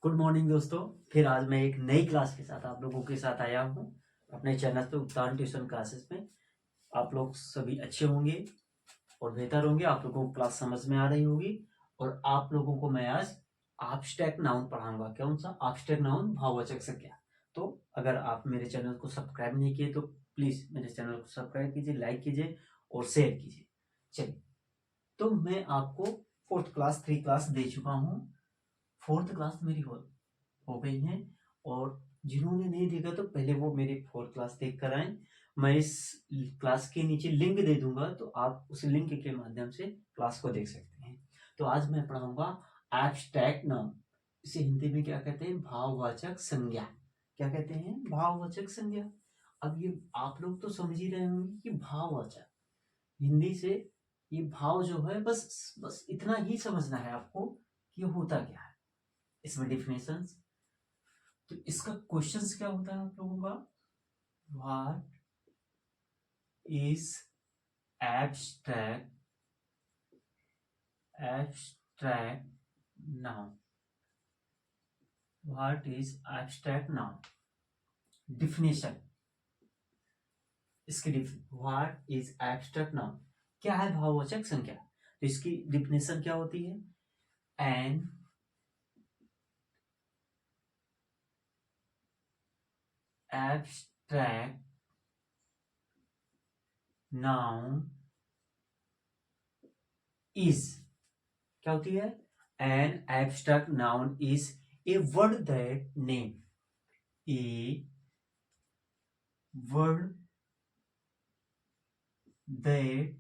Good morning दोस्तों। फिर आज मैं एक नई क्लास के साथ आप लोगों के साथ आया हूँ अपने चैनल पे उपतान ट्यूशन क्लासेस में। आप लोग सभी अच्छे होंगे और बेहतर होंगे। आप लोगों को क्लास समझ में आ रही होगी और आप लोगों को मैं आज एब्स्ट्रैक्ट नाउन पढ़ाऊंगा। कौन सा? एब्स्ट्रैक्ट नाउन, भाववाचक संज्ञा। तो अगर आप मेरे चैनल को सब्सक्राइब नहीं किए तो प्लीज मेरे चैनल को सब्सक्राइब कीजिए, लाइक कीजिए और शेयर कीजिए। चलिए, तो मैं आपको फोर्थ क्लास 3 क्लास दे चुका हूँ। फोर्थ क्लास मेरी हो गई हैं और जिन्होंने नहीं देखा तो पहले वो मेरी फोर्थ क्लास देख कर आए। मैं इस क्लास के नीचे लिंक दे दूंगा तो आप उस लिंक के माध्यम से क्लास को देख सकते हैं। तो आज मैं पढ़ाऊंगा एब्स्ट्रैक्ट नाउन। इसे हिंदी में क्या कहते हैं? भाववाचक संज्ञा। क्या कहते हैं? भाववाचक संज्ञा। अब ये आप लोग तो समझ ही रहे होंगे कि भाववाचक हिंदी से ये भाव जो है, बस बस इतना ही समझना है आपको कि ये होता क्या है। इसमें डिफिनेशंस, तो इसका क्वेश्चंस क्या होता है आप लोगों का? What is abstract abstract noun? What is abstract noun? Definition इसकी व्हाट इज एब्स्ट्रैक्ट नाउन, क्या है भाववाचक संख्या? तो इसकी डिफिनेशन क्या होती है? एन एब्स्ट्रैक्ट नाउन इज, क्या होती है? An abstract noun is a word that name, A word that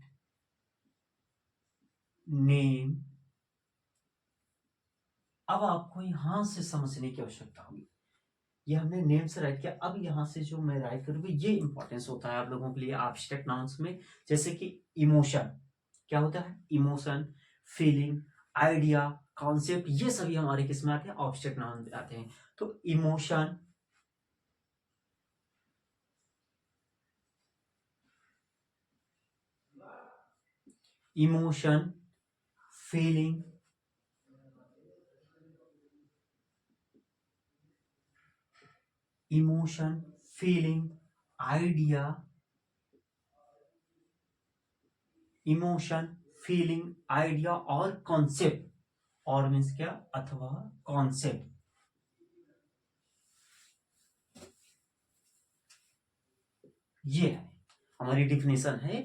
name। अब आपको यहां से समझने की आवश्यकता होगी। ये हमने नेम से राइट किया, अब यहां से जो मैं राइट करूंगा ये इंपॉर्टेंस होता है आप लोगों के लिए एब्स्ट्रैक्ट नाउन्स में। जैसे कि इमोशन, क्या होता है? इमोशन, फीलिंग, आइडिया, कॉन्सेप्ट, ये सभी हमारे किस में आते हैं? एब्स्ट्रैक्ट नाउन आते हैं। तो emotion, emotion, feeling, emotion, feeling, idea, emotion, feeling, idea और कॉन्सेप्ट। और मीन्स क्या? अथवा कॉन्सेप्ट। ये है हमारी डिफिनेशन है।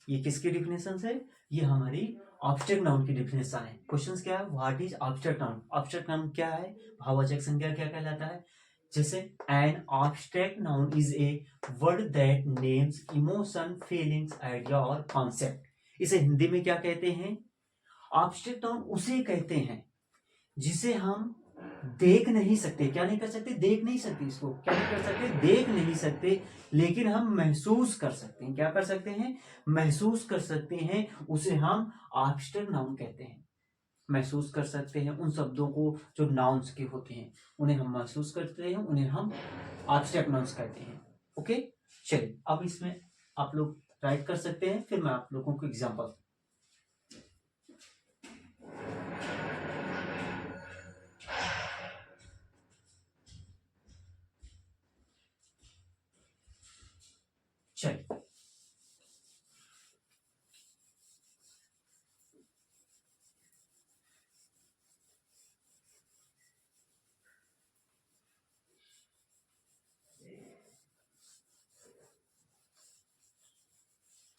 ये किसकी डिफिनेशन है? ये हमारी ऑब्जेक्ट नाउन की डिफिनेशन है। क्वेश्चंस क्या है? What is object noun? Object noun क्या है? भाववाचक संज्ञा क्या कहलाता है? जैसे an object noun is a word that names emotion, feelings, idea और कॉन्सेप्ट। इसे हिंदी में क्या कहते हैं? ऑब्जेक्ट नाउन उसे कहते हैं जिसे हम देख नहीं सकते। क्या नहीं कर सकते? देख नहीं सकते। इसको क्या नहीं कर सकते? देख नहीं सकते, लेकिन हम महसूस कर सकते हैं। क्या कर सकते हैं? महसूस कर सकते हैं। उसे हम एब्स्ट्रैक्ट नाउन कहते हैं। महसूस कर सकते हैं उन शब्दों को जो नाउन्स के होते हैं, उन्हें हम महसूस करते हैं, उन्हें हम एब्स्ट्रैक्ट नाउन्स कहते हैं। ओके, चलिए अब इसमें आप लोग राइट कर सकते हैं, फिर मैं आप लोगों को एग्जाम्पल। चलिए,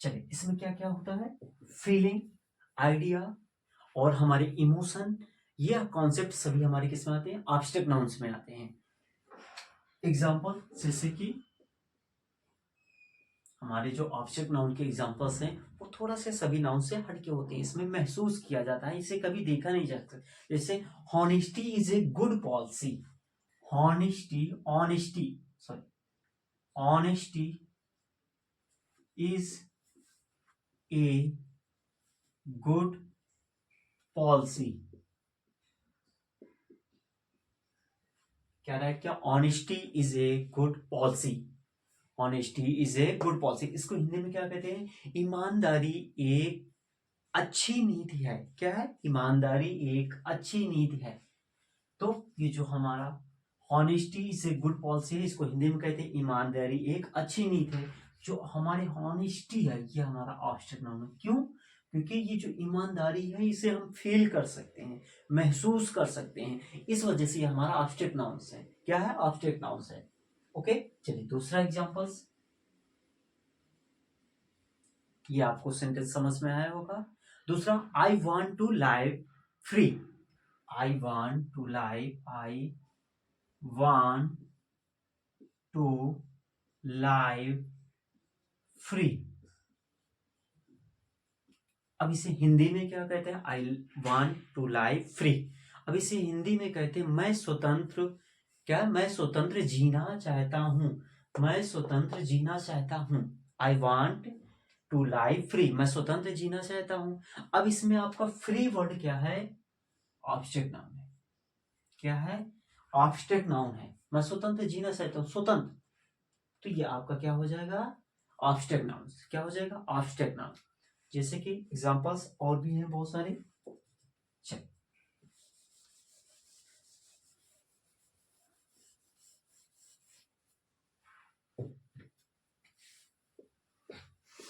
चलिए इसमें क्या क्या होता है? फीलिंग, आइडिया और हमारे इमोशन, ये कॉन्सेप्ट सभी हमारे किस में आते हैं? एब्स्ट्रैक्ट नाउन्स में आते हैं। एग्जांपल जैसे कि हमारे जो ऑब्जेक्ट नाउन के एग्जांपल्स हैं वो थोड़ा से सभी नाउन से हटके होते हैं। इसमें महसूस किया जाता है, इसे कभी देखा नहीं जा सकता। जैसे honesty is a good policy. Honesty, honesty, sorry, honesty is a good policy. क्या राइट? क्या? Honesty is a good policy. Honesty is a good policy, इसको हिंदी में क्या कहते हैं? ईमानदारी एक अच्छी नीति है। क्या है? ईमानदारी एक अच्छी नीति है। तो ये जो हमारा honesty is a good policy है, इसको हिंदी में कहते हैं ईमानदारी एक अच्छी नीति है। जो हमारी हॉनेस्टी है ये हमारा ऑब्जेक्ट नाउन है। क्यों? क्योंकि ये जो ईमानदारी है इसे हम फील कर सकते हैं, महसूस कर सकते हैं, इस वजह से ये हमारा ऑब्जेक्ट नाउन है। क्या है? ऑब्जेक्ट नाउन है। ओके, चलिए दूसरा एग्जांपल्स। ये आपको सेंटेंस समझ में आया होगा। दूसरा, I want to live free. I want to live, I want to live free. अब इसे हिंदी में क्या कहते हैं? I want to live free. अब इसे हिंदी में कहते हैं मैं स्वतंत्र, क्या? मैं स्वतंत्र जीना चाहता हूं। मैं स्वतंत्र जीना चाहता हूं। I want to live free, मैं स्वतंत्र जीना चाहता हूं। अब इसमें आपका फ्री वर्ड क्या है? ऑब्जेक्ट नाउन है। क्या है? ऑब्जेक्ट नाउन है। मैं स्वतंत्र जीना चाहता हूं, स्वतंत्र, तो ये आपका क्या हो जाएगा? Object noun. क्या हो जाएगा? Object noun. जैसे कि एग्जांपल्स और भी हैं बहुत सारे। चल,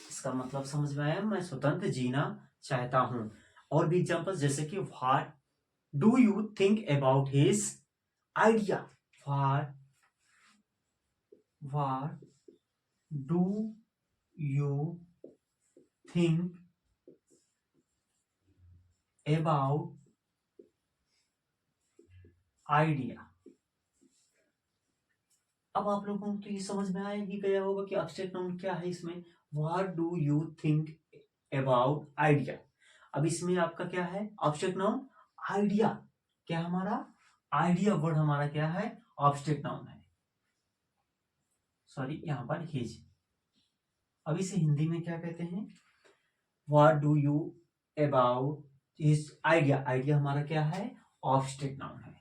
इसका मतलब समझ में आया? मैं स्वतंत्र जीना चाहता हूं। और भी एग्जांपल्स जैसे कि what do you think about his idea. What do you think about idea. अब आप लोगों को तो ये समझ में आया ही गया होगा कि ऑब्जेक्ट नाउन क्या है इसमें। What do you think about idea. अब इसमें आपका क्या है? Object noun idea. क्या हमारा? आइडिया वर्ड हमारा क्या है? ऑब्जेक्ट नाउन है। सॉरी, यहां पर हिज। अब इसे हिंदी में क्या कहते हैं? What do you about his idea. Idea हमारा क्या है? ऑब्जेक्ट नाउन है।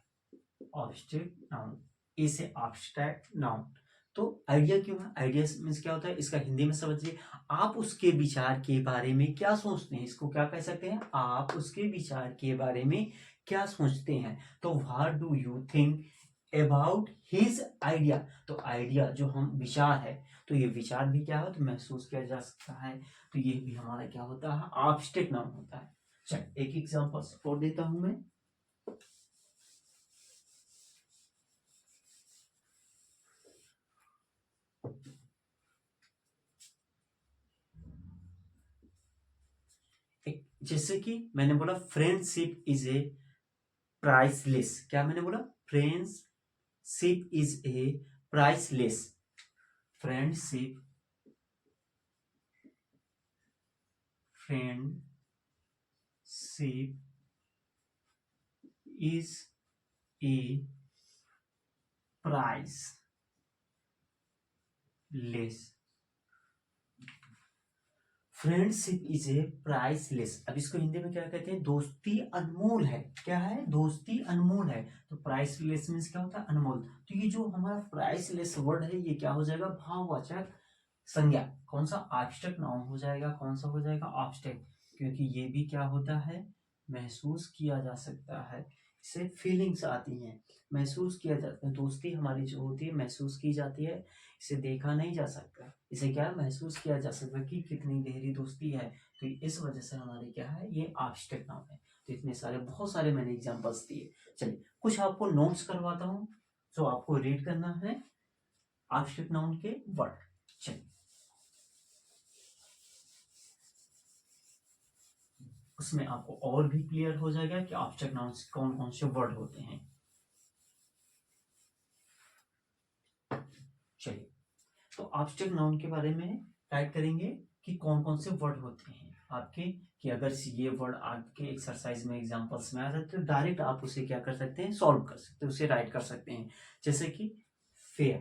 ऑब्जेक्ट नाउन, इसे ऑब्स्ट्रैक्ट नाउन। तो आइडिया क्यों है? आइडिया मीन्स क्या होता है? इसका हिंदी में समझिए, आप उसके विचार के बारे में क्या सोचते हैं। इसको क्या कह सकते हैं? आप उसके विचार के बारे में क्या सोचते हैं। तो what do you think about his idea. तो आइडिया जो हम विचार है, तो ये विचार भी क्या हो? तो महसूस किया जा सकता है। तो ये भी हमारा क्या होता है? ऑब्जेक्ट नाउन होता है। चल, एक एग्जांपल और देता हूं मैं। जैसे कि मैंने बोला फ्रेंडशिप इज ए प्राइसलेस। क्या मैंने बोला? Friendship is a priceless. Friendship, friendship is a priceless. Friendship is a priceless. अब इसको हिंदी में क्या कहते हैं? दोस्ती अनमोल है। क्या है? दोस्ती अनमोल है। तो प्राइसलेस मीन्स क्या होता है? अनमोल। तो ये जो हमारा प्राइसलेस वर्ड है ये क्या हो जाएगा? भाववाचक संज्ञा। कौन सा? ऑब्जेक्ट नाउन हो जाएगा। कौन सा हो जाएगा? ऑब्जेक्ट। क्योंकि ये भी क्या होता है? महसूस किया जा सकता है, इससे फीलिंग्स आती हैं, महसूस किया जाता है। दोस्ती हमारी जो होती है महसूस की जाती है, इसे देखा नहीं जा सकता, इसे क्या महसूस किया जा सकता कि कितनी गहरी दोस्ती है। तो इस वजह से हमारी क्या है? ये ऑब्जेक्ट नाउन है। तो इतने सारे, बहुत सारे मैंने एग्जांपल्स दिए। चलिए कुछ आपको नोट्स करवाता हूँ जो आपको रीड करना है ऑब्जेक्ट नाउन के वर्ड। चलिए, उसमें आपको और भी क्लियर हो जाएगा कि ऑब्जेक्ट नाउन कौन कौन से वर्ड होते हैं। चलिए, तो ऑब्जेक्ट नाउन के बारे में टाइप करेंगे कि कौन कौन से वर्ड होते हैं आपके, कि अगर ये वर्ड आपके एक्सरसाइज में एग्जांपल्स में आ जाते तो डायरेक्ट आप उसे क्या कर सकते हैं? सॉल्व कर सकते हैं, उसे राइट कर सकते हैं। जैसे कि फेयर,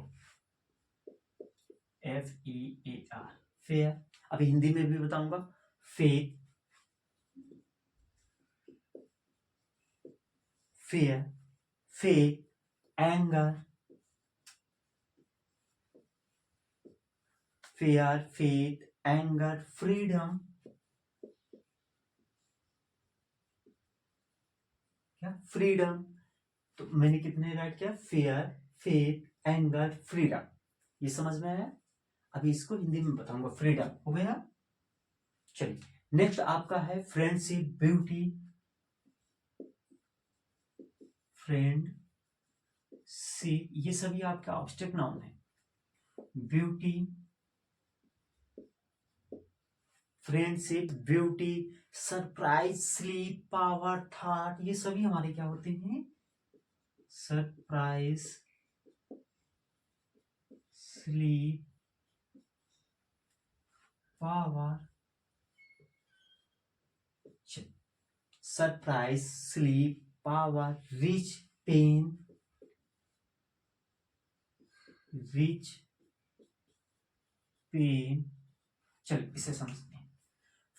FEAR, फेयर। अभी हिंदी में भी बताऊंगा। Faith, fair, faith, anger, fear, faith, anger, freedom, क्या? फ्रीडम, तो मैंने कितने राइट किया? Fair, faith, anger, freedom. ये समझ में आया? अभी इसको हिंदी में बताऊंगा। फ्रीडम हो गया। चलिए नेक्स्ट आपका है फ्रेंडशिप, ब्यूटी, फ्रेंड शिप, ये सभी आपका ऑब्जेक्ट नाउन है। Beauty, friendship, beauty, surprise, sleep, power, thought, ये सभी हमारे क्या होते हैं? Surprise, sleep, power, surprise, sleep, power, rich, pain, rich, pain. चलिए इसे समझते हैं।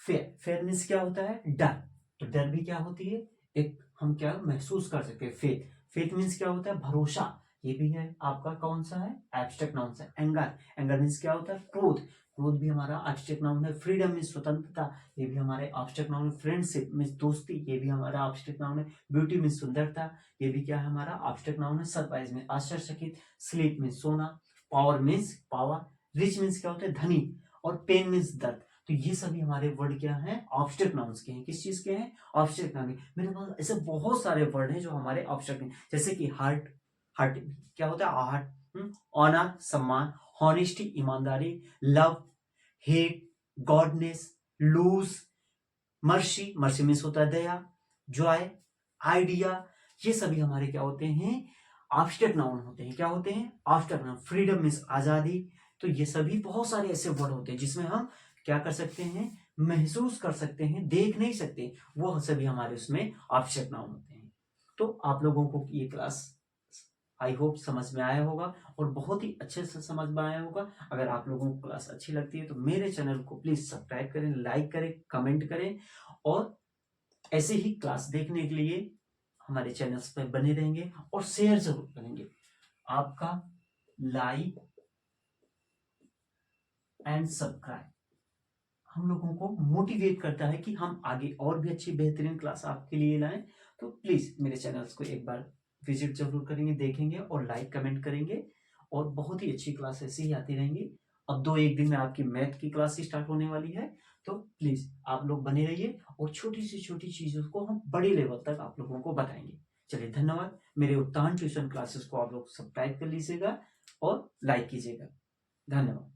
फेयर, फेयर मीन्स क्या होता है? डर। तो डर भी क्या होती है? एक हम क्या महसूस कर सकते हैं। फेथ, फेथ मीन्स क्या होता है? भरोसा। ये भी है आपका कौन सा है? एब्स्ट्रैक्ट नाउन है। एंगर, एंगर मीन्स क्या होता है? क्रोध, क्रोध भी हमारा एब्स्ट्रैक्ट नाउन है। फ्रीडम मीन्स स्वतंत्रता, ये भी हमारे एब्स्ट्रैक्ट नाउन है। फ्रेंडशिप मीन्स दोस्ती, ये भी हमारा एब्स्ट्रैक्ट नाउन है। ब्यूटी मीन्स सुंदरता, ये भी क्या है? हमारा एब्स्ट्रैक्ट नाउन है। सरप्राइज मीन्स आश्चर्यचकित, स्लीप मीन्स सोना, power means power, rich means क्या होता है? धनी, और पेन मीन्स दर्द। तो ये सभी हमारे वर्ड क्या हैं? ऑब्जेक्ट नाउन्स के हैं। किस चीज के हैं? ऑब्जेक्ट नाउन के। मेरे पास ऐसे बहुत सारे वर्ड हैं जो हमारे ऑब्जेक्ट हैं, जैसे कि हार्ट, हार्ट क्या होता है? हार्ट, ऑनर सम्मान, हॉनेस्टी ईमानदारी, love, hate, goodness, loose, mercy, mercy means होता है दया, जॉय, आइडिया, ये सभी हमारे क्या होते हैं? ऑब्जेक्ट नाउन होते हैं। क्या होते हैं? Object noun. फ्रीडम मीन्स आजादी। तो ये सभी बहुत सारे ऐसे वर्ड होते हैं जिसमें हम क्या कर सकते हैं? महसूस कर सकते हैं, देख नहीं सकते, वो सभी हमारे उसमें ऑब्जेक्ट नाउन होते हैं। तो आप लोगों को ये क्लास आई होप समझ में आया होगा और बहुत ही अच्छे से समझ में आया होगा। अगर आप लोगों को क्लास अच्छी लगती है तो मेरे चैनल को प्लीज सब्सक्राइब करें, लाइक करें, कमेंट करें और ऐसे ही क्लास देखने के लिए हमारे चैनल्स पर बने रहेंगे और शेयर जरूर करेंगे। आपका लाइक एंड सब्सक्राइब हम लोगों को मोटिवेट करता है कि हम आगे और भी अच्छी बेहतरीन क्लास आपके लिए लाएं। तो प्लीज मेरे चैनल्स को एक बार विजिट जरूर करेंगे, देखेंगे और लाइक कमेंट करेंगे और बहुत ही अच्छी क्लास ऐसे ही आती रहेंगी। अब 2-1 दिन में आपकी मैथ की क्लास स्टार्ट होने वाली है, तो प्लीज आप लोग बने रहिए और छोटी सी छोटी चीजों को हम बड़ी लेवल तक आप लोगों को बताएंगे। चलिए धन्यवाद। मेरे उत्तान ट्यूशन क्लासेस को आप लोग सब्सक्राइब कर लीजिएगा और लाइक कीजिएगा। धन्यवाद।